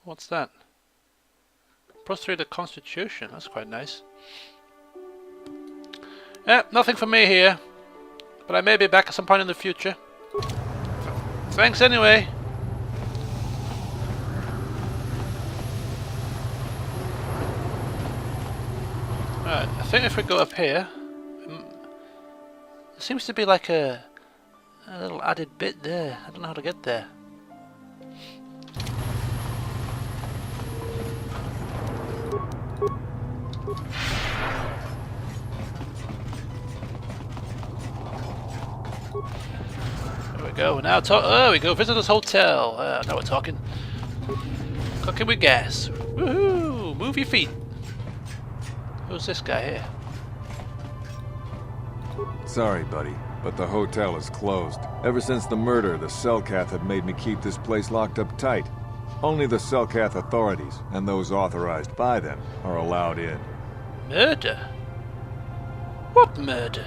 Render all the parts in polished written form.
What's that? +3 to Constitution. That's quite nice. Nothing for me here. But I may be back at some point in the future. Thanks anyway. Right, I think if we go up here, there seems to be like a little added bit there. I don't know how to get there. There we go. Now there we go. Visitors Hotel. Now we're talking. Cooking with gas. Woohoo! Move your feet. Who's this guy here? Sorry, buddy, but the hotel is closed. Ever since the murder, the Selkath have made me keep this place locked up tight. Only the Selkath authorities, and those authorized by them, are allowed in. Murder? What murder?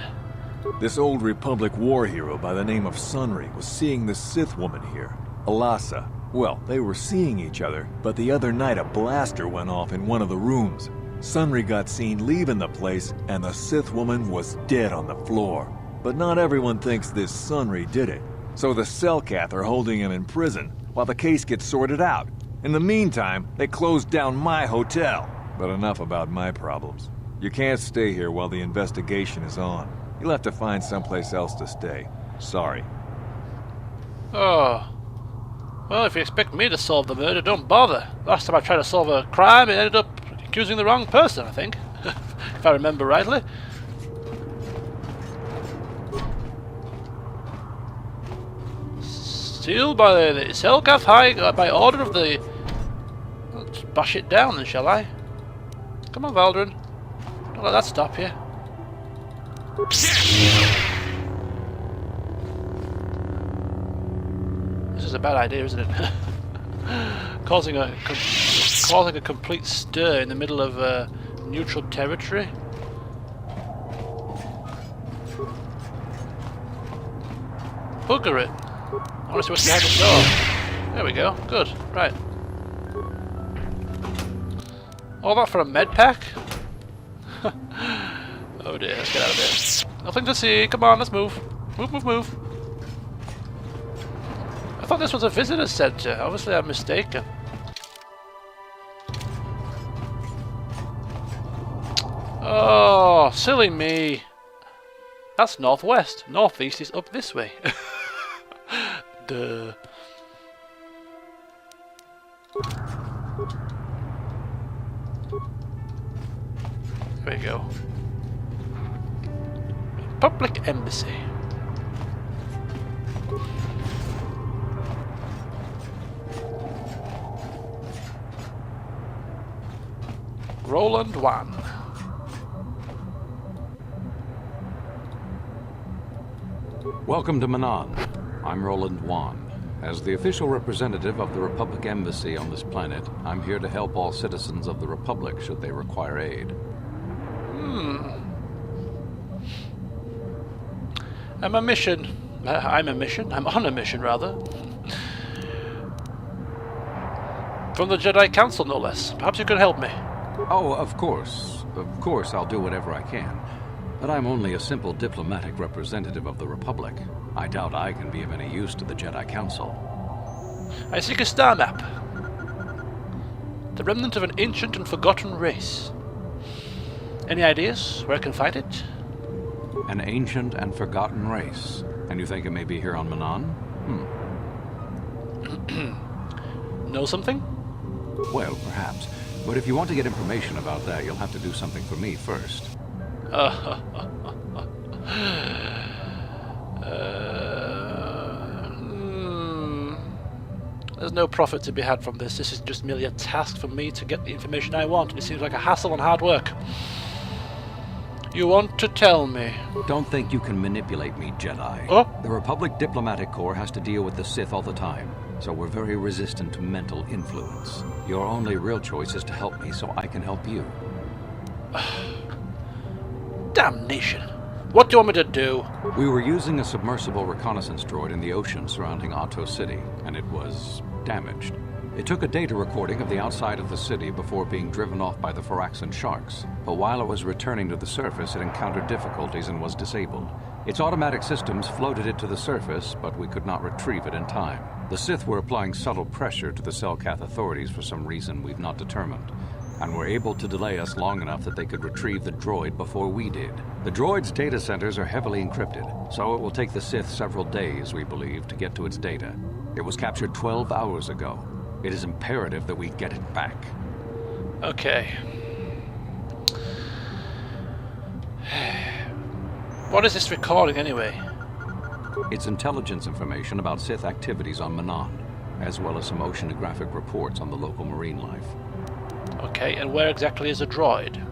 This old Republic war hero by the name of Sunry was seeing the Sith woman here, Alasa. Well, they were seeing each other, but the other night a blaster went off in one of the rooms. Sunry got seen leaving the place, and the Sith woman was dead on the floor. But not everyone thinks this Sunry did it, so the Selkath are holding him in prison while the case gets sorted out. In the meantime, they closed down my hotel. But enough about my problems. You can't stay here while the investigation is on. You'll have to find someplace else to stay. Sorry. Oh. Well, if you expect me to solve the murder, don't bother. Last time I tried to solve a crime, it ended up accusing the wrong person, I think. If I remember rightly. Sealed by the Selkath High by order of the... Let's bash it down then, shall I? Come on, Valdarun. Don't let that stop you. This is a bad idea, isn't it? causing a complete stir in the middle of neutral territory. Bugger it! I want to see what's behind the door. There we go. Good. Right. All that for a med pack? Oh dear, let's get out of here. Nothing to see. Come on, let's move. Move, move, move. I thought this was a visitor center. Obviously, I'm mistaken. Oh, silly me. That's northwest. Northeast is up this way. Duh. There we go. Public Embassy. Roland 1. Welcome to Manaan. I'm Roland 1. As the official representative of the Republic Embassy on this planet, I'm here to help all citizens of the Republic should they require aid. I'm on a mission, rather. From the Jedi Council, no less. Perhaps you can help me. Oh, of course. Of course, I'll do whatever I can. But I'm only a simple diplomatic representative of the Republic. I doubt I can be of any use to the Jedi Council. I seek a star map. The remnant of an ancient and forgotten race. Any ideas where I can find it? An ancient and forgotten race. And you think it may be here on Manaan? Know something? Well, perhaps. But if you want to get information about that, you'll have to do something for me first. There's no profit to be had from this. This is just merely a task for me to get the information I want, and it seems like a hassle and hard work. You want to tell me? Don't think you can manipulate me, Jedi. Oh? The Republic Diplomatic Corps has to deal with the Sith all the time, so we're very resistant to mental influence. Your only real choice is to help me so I can help you. Damnation. What do you want me to do? We were using a submersible reconnaissance droid in the ocean surrounding Otto City, and it was damaged. It took a data recording of the outside of the city before being driven off by the Phyraxan sharks, but while it was returning to the surface, it encountered difficulties and was disabled. Its automatic systems floated it to the surface, but we could not retrieve it in time. The Sith were applying subtle pressure to the Selkath authorities for some reason we've not determined, and were able to delay us long enough that they could retrieve the droid before we did. The droid's data centers are heavily encrypted, so it will take the Sith several days, we believe, to get to its data. It was captured 12 hours ago. It is imperative that we get it back. Okay. What is this recording anyway? It's intelligence information about Sith activities on Manaan, as well as some oceanographic reports on the local marine life. Okay, and where exactly is the droid?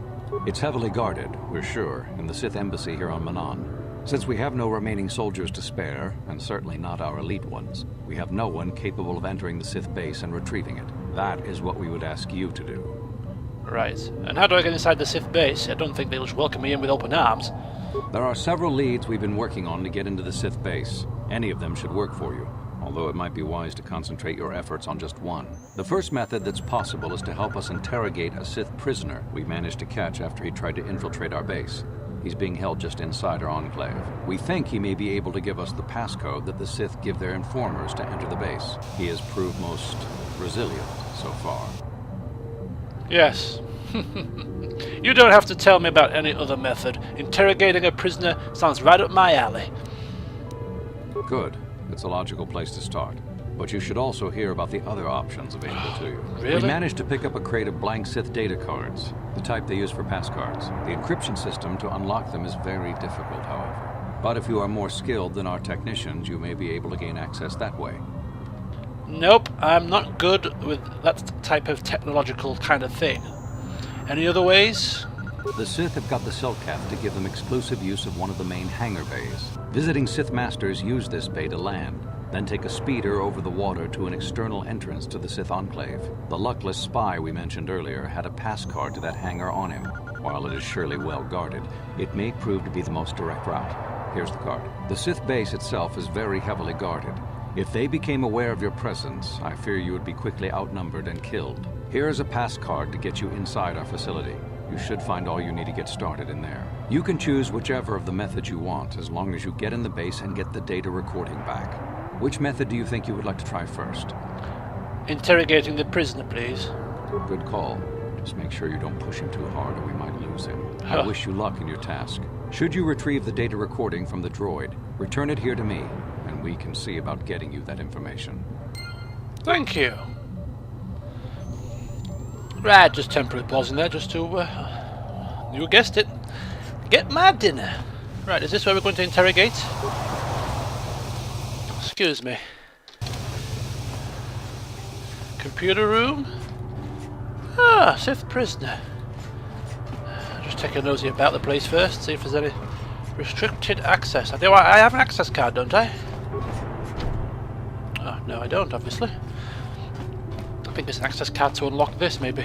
It's heavily guarded, we're sure, in the Sith embassy here on Manaan. Since we have no remaining soldiers to spare, and certainly not our elite ones, we have no one capable of entering the Sith base and retrieving it. That is what we would ask you to do. Right. And how do I get inside the Sith base? I don't think they'll just welcome me in with open arms. There are several leads we've been working on to get into the Sith base. Any of them should work for you, although it might be wise to concentrate your efforts on just one. The first method that's possible is to help us interrogate a Sith prisoner we managed to catch after he tried to infiltrate our base. He's being held just inside our enclave. We think he may be able to give us the passcode that the Sith give their informers to enter the base. He has proved most resilient so far. Yes. You don't have to tell me about any other method. Interrogating a prisoner sounds right up my alley. Good. It's a logical place to start. But you should also hear about the other options available to you. Really? We managed to pick up a crate of blank Sith data cards, the type they use for pass cards. The encryption system to unlock them is very difficult, however. But if you are more skilled than our technicians, you may be able to gain access that way. Nope, I'm not good with that type of technological kind of thing. Any other ways? The Sith have got the Selkath to give them exclusive use of one of the main hangar bays. Visiting Sith masters use this bay to land, then take a speeder over the water to an external entrance to the Sith enclave. The luckless spy we mentioned earlier had a pass card to that hangar on him. While it is surely well guarded, it may prove to be the most direct route. Here's the card. The Sith base itself is very heavily guarded. If they became aware of your presence, I fear you would be quickly outnumbered and killed. Here is a pass card to get you inside our facility. You should find all you need to get started in there. You can choose whichever of the methods you want, as long as you get in the base and get the data recording back. Which method do you think you would like to try first? Interrogating the prisoner, please. Good call. Just make sure you don't push him too hard or we might lose him. I wish you luck in your task. Should you retrieve the data recording from the droid, return it here to me, and we can see about getting you that information. Thank you. Right, just temporarily pausing there just to, you guessed it, get my dinner. Right, is this where we're going to interrogate? Excuse me. Computer room? Ah, Sith prisoner. Just take a nosy about the place first, see if there's any restricted access. I have an access card, don't I? Oh, no I don't, obviously. I think there's an access card to unlock this, maybe.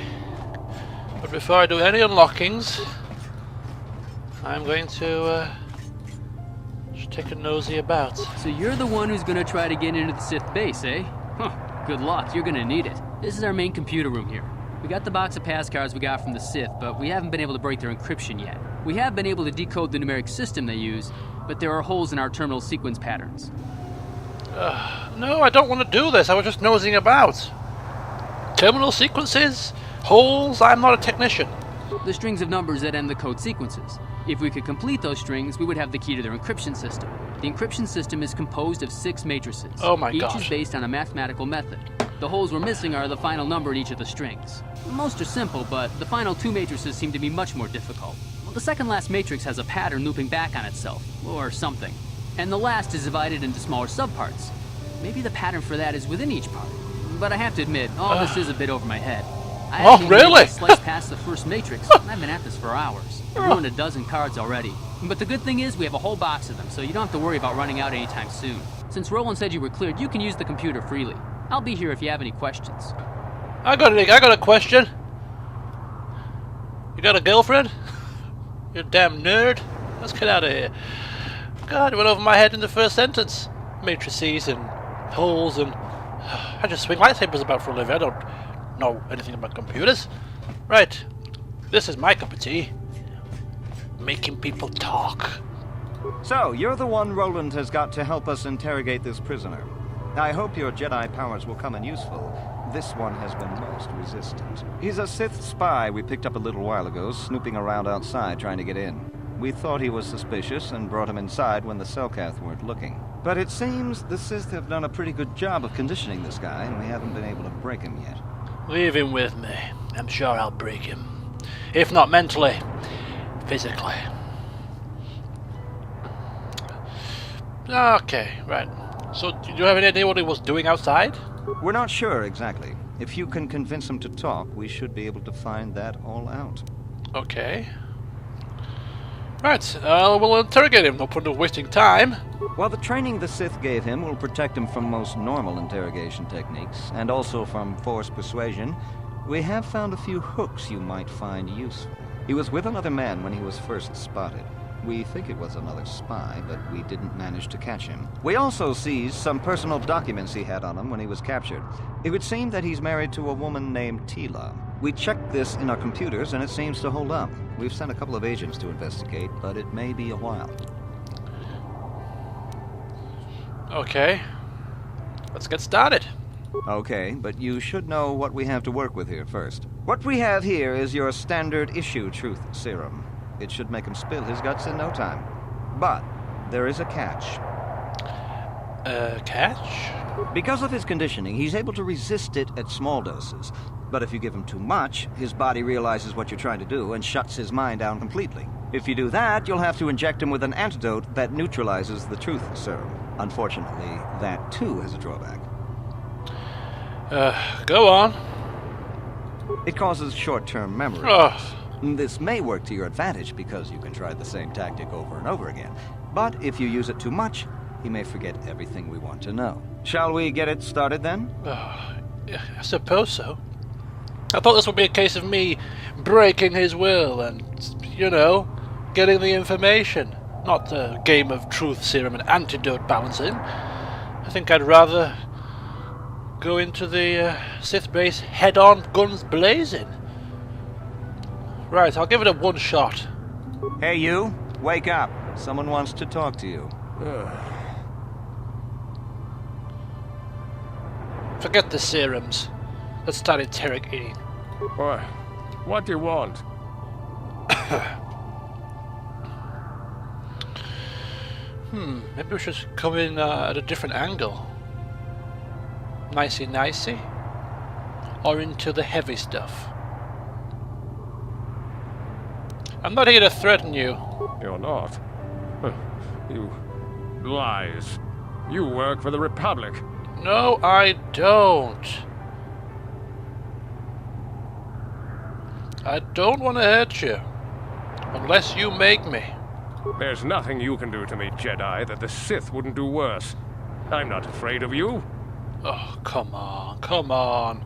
But before I do any unlockings, I'm going to just take a nosy about. So you're the one who's gonna try to get into the Sith base, eh? Huh, good luck, you're gonna need it. This is our main computer room here. We got the box of pass cards we got from the Sith, but we haven't been able to break their encryption yet. We have been able to decode the numeric system they use, but there are holes in our terminal sequence patterns. No, I don't want to do this, I was just nosing about. Terminal sequences? Holes? I'm not a technician. The strings of numbers that end the code sequences. If we could complete those strings, we would have the key to their encryption system. The encryption system is composed of 6 matrices. Oh my Each gosh. is based on a mathematical method. The holes we're missing are the final number in each of the strings. Most are simple, but the final 2 matrices seem to be much more difficult. Well, the second last matrix has a pattern looping back on itself, or something. And the last is divided into smaller subparts. Maybe the pattern for that is within each part. But I have to admit, all this is a bit over my head. I Oh, haven't even really? sliced past the first matrix, and I've been at this for hours. I've ruined a dozen cards already. But the good thing is we have a whole box of them, so you don't have to worry about running out anytime soon. Since Roland said you were cleared, you can use the computer freely. I'll be here if you have any questions. I got a question. You got a girlfriend? You damn nerd. Let's get out of here. God, it went over my head in the first sentence. Matrices and holes and... I just swing lightsabers about for a living. I don't know anything about computers. Right. This is my cup of tea. Making people talk. So, you're the one Roland has got to help us interrogate this prisoner. I hope your Jedi powers will come in useful. This one has been most resistant. He's a Sith spy we picked up a little while ago, snooping around outside trying to get in. We thought he was suspicious and brought him inside when the Selkath weren't looking. But it seems the Sith have done a pretty good job of conditioning this guy, and we haven't been able to break him yet. Leave him with me. I'm sure I'll break him. If not mentally, physically. Okay, right. So, do you have any idea what he was doing outside? We're not sure exactly. If you can convince him to talk, we should be able to find that all out. Okay. Right, we'll interrogate him, no point of wasting time. Well, the training the Sith gave him will protect him from most normal interrogation techniques, and also from forced persuasion. We have found a few hooks you might find useful. He was with another man when he was first spotted. We think it was another spy, but we didn't manage to catch him. We also seized some personal documents he had on him when he was captured. It would seem that he's married to a woman named Tila. We checked this in our computers, and it seems to hold up. We've sent a couple of agents to investigate, but it may be a while. Okay. Let's get started. Okay, but you should know what we have to work with here first. What we have here is your standard issue truth serum. It should make him spill his guts in no time. But there is a catch. Catch? Because of his conditioning, he's able to resist it at small doses. But if you give him too much, his body realizes what you're trying to do and shuts his mind down completely. If you do that, you'll have to inject him with an antidote that neutralizes the truth serum. Unfortunately, that too has a drawback. Go on. It causes short-term memory. Oh. This may work to your advantage because you can try the same tactic over and over again. But if you use it too much, he may forget everything we want to know. Shall we get it started then? Yeah, I suppose so. I thought this would be a case of me breaking his will and, you know, getting the information. Not a game of truth serum and antidote balancing. I think I'd rather go into the Sith base head-on, guns blazing. Right, I'll give it a one shot. Hey you, wake up. Someone wants to talk to you. Forget the serums. Let's start interrogating. What do you want? Maybe we should come in at a different angle. Nicey-nicey. Or into the heavy stuff. I'm not here to threaten you. You're not. You lies. You work for the Republic. No, I don't. I don't want to hurt you. Unless you make me. There's nothing you can do to me, Jedi, that the Sith wouldn't do worse. I'm not afraid of you. Oh, come on, come on.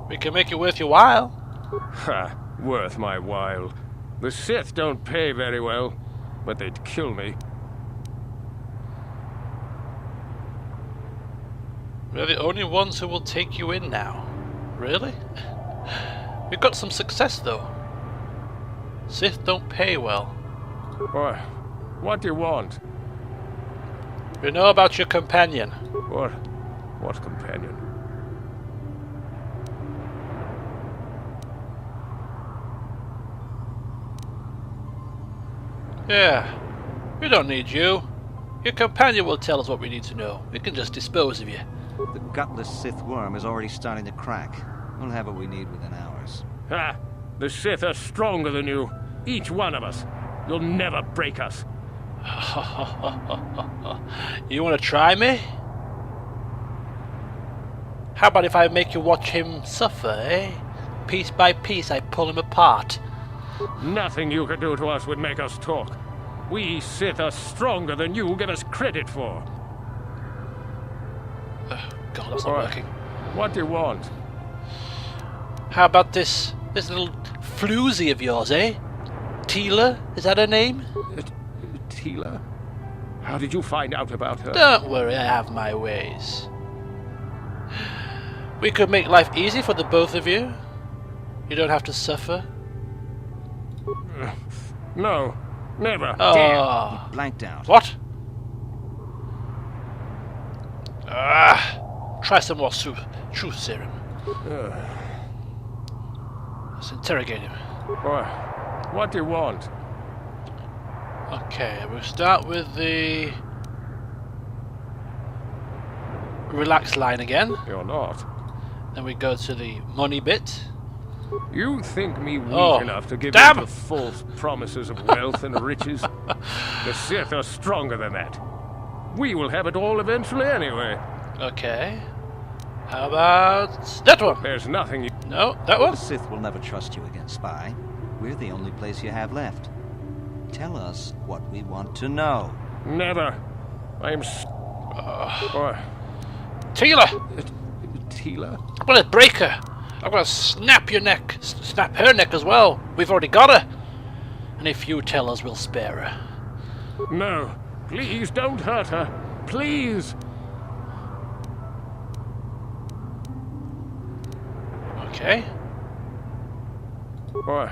We can make it worth your while. Ha! Worth my while. The Sith don't pay very well, but they'd kill me. We're the only ones who will take you in now. Really? We've got some success, though. Sith don't pay well. What do you want? We know about your companion. What companion? Yeah, we don't need you. Your companion will tell us what we need to know. We can just dispose of you. The gutless Sith worm is already starting to crack. We'll have what we need within hours. Ha! The Sith are stronger than you. Each one of us. You'll never break us. You want to try me? How about if I make you watch him suffer, eh? Piece by piece I pull him apart. Nothing you could do to us would make us talk. We Sith are stronger than you give us credit for. God, that's not working. What do you want? How about this little floozy of yours, eh? Tila? Is that her name? Tila? How did you find out about her? Don't worry, I have my ways. We could make life easy for the both of you. You don't have to suffer. No, never. Oh. Blanked out. What? Try some more truth serum. Let's interrogate him. What do you want? Okay, we'll start with the relax line again. You're not. Then we go to the money bit. You think me weak Oh, enough to give damn! in to false promises of wealth and riches? The Sith are stronger than that. We will have it all eventually anyway. Okay. How about that one? There's nothing you... No, that one? The Sith will never trust you again, spy. We're the only place you have left. Tell us what we want to know. Never. I'm... Tila! Tila? I'm gonna break her. I'm gonna snap your neck. Snap her neck as well. We've already got her. And if you tell us, we'll spare her. No. Please don't hurt her. Please. Okay. What?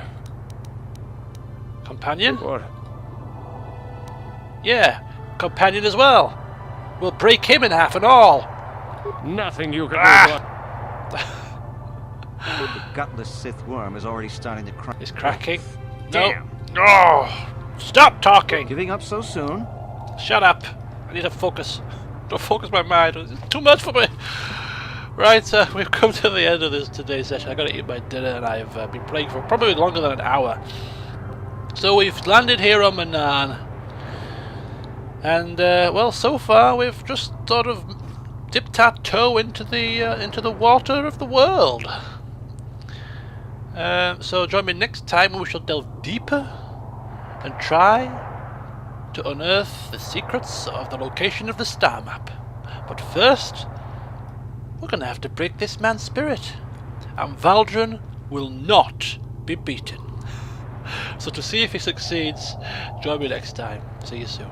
Companion? What? Yeah, companion as well. We'll break him in half and all. Nothing you can do. The gutless Sith worm is already starting to crack. It's cracking. Damn. No. Oh, stop talking. Giving up so soon? Shut up. I need to focus. Don't focus my mind. It's too much for me. Right, we've come to the end of this today's session. I gotta eat my dinner and I've been playing for probably longer than an hour. So we've landed here on Manaan. And, well, so far we've just sort of dipped our toe into the water of the world. So join me next time when we shall delve deeper and try to unearth the secrets of the location of the star map. But first, we're gonna have to break this man's spirit, and Valdarun will not be beaten. So to see if he succeeds, join me next time. See you soon.